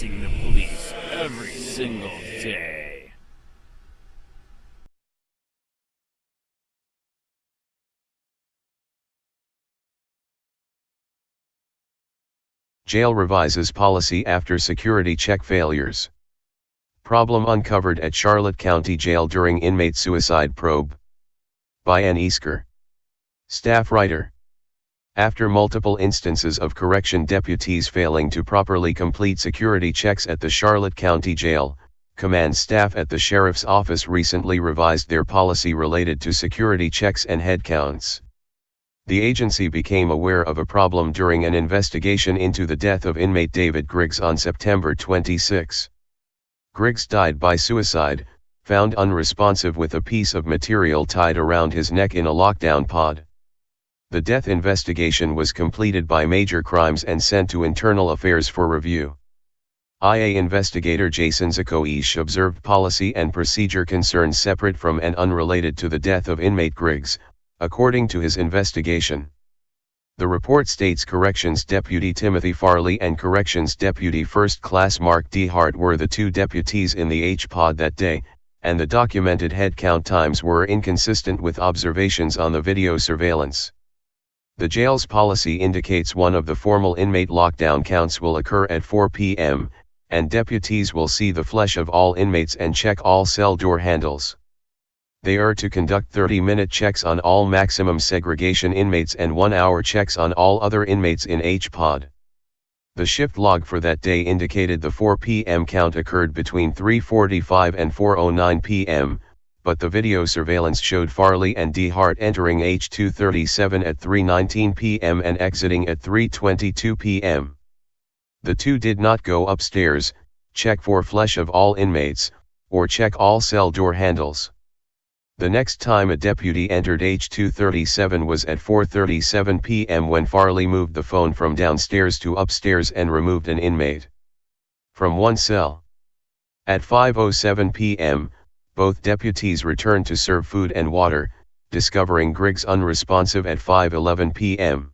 facing the police every single day. Jail revises policy after security check failures. Problem uncovered at Charlotte County Jail during inmate suicide probe. By N. Easker. Staff writer. After multiple instances of correction deputies failing to properly complete security checks at the Charlotte County Jail, command staff at the Sheriff's Office recently revised their policy related to security checks and head counts. The agency became aware of a problem during an investigation into the death of inmate David Griggs on September 26. Griggs died by suicide, found unresponsive with a piece of material tied around his neck in a lockdown pod. The death investigation was completed by Major Crimes and sent to Internal Affairs for review. IA investigator Jason Zakoish observed policy and procedure concerns separate from and unrelated to the death of inmate Griggs, according to his investigation. The report states Corrections Deputy Timothy Farley and Corrections Deputy First Class Mark D. Hart were the two deputies in the H-pod that day, and the documented head count times were inconsistent with observations on the video surveillance. The jail's policy indicates one of the formal inmate lockdown counts will occur at 4 p.m., and deputies will see the flesh of all inmates and check all cell door handles. They are to conduct 30-minute checks on all maximum segregation inmates and 1-hour checks on all other inmates in H-pod. The shift log for that day indicated the 4 p.m. count occurred between 3:45 and 4:09 p.m., but the video surveillance showed Farley and D. Hart entering H237 at 3:19 p.m. and exiting at 3:22 p.m. The two did not go upstairs, check for flesh of all inmates, or check all cell door handles. The next time a deputy entered H237 was at 4:37 p.m. when Farley moved the phone from downstairs to upstairs and removed an inmate from one cell. At 5:07 p.m., both deputies returned to serve food and water, discovering Griggs unresponsive at 5:11 p.m.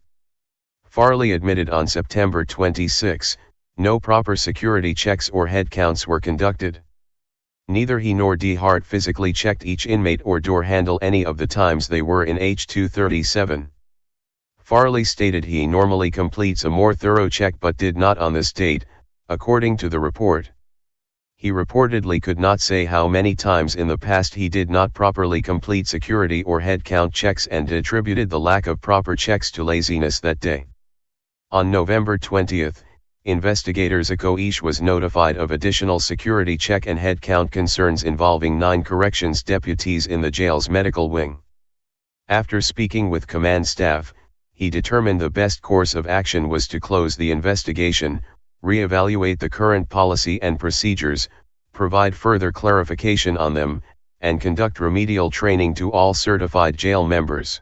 Farley admitted on September 26, no proper security checks or head counts were conducted. Neither he nor D. Hart physically checked each inmate or door handle any of the times they were in H237. Farley stated he normally completes a more thorough check but did not on this date, according to the report. He reportedly could not say how many times in the past he did not properly complete security or head count checks and attributed the lack of proper checks to laziness that day. On November 20, investigator Zakoish was notified of additional security check and head count concerns involving 9 corrections deputies in the jail's medical wing. After speaking with command staff, he determined the best course of action was to close the investigation, re-evaluate the current policy and procedures, provide further clarification on them, and conduct remedial training to all certified jail members.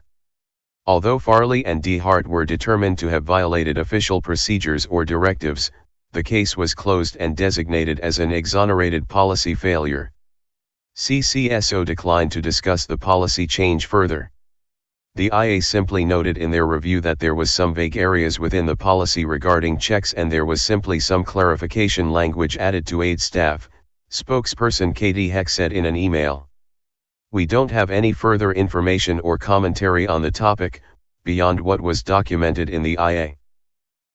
Although Farley and D. Hart were determined to have violated official procedures or directives, the case was closed and designated as an exonerated policy failure. CCSO declined to discuss the policy change further. The IA simply noted in their review that there was some vague areas within the policy regarding checks and there was simply some clarification language added to aid staff, spokesperson Katie Heck said in an email. We don't have any further information or commentary on the topic, beyond what was documented in the IA.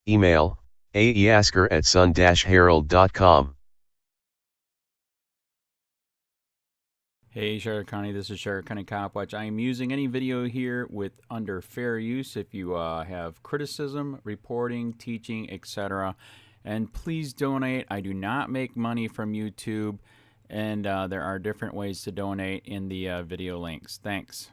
Email, aeasker@sun-herald.com. Hey Charlotte County, this is Charlotte County COPWATCH. I am using any video here with under fair use if you have criticism, reporting, teaching, etc. And please donate. I do not make money from YouTube, and there are different ways to donate in the video links. Thanks.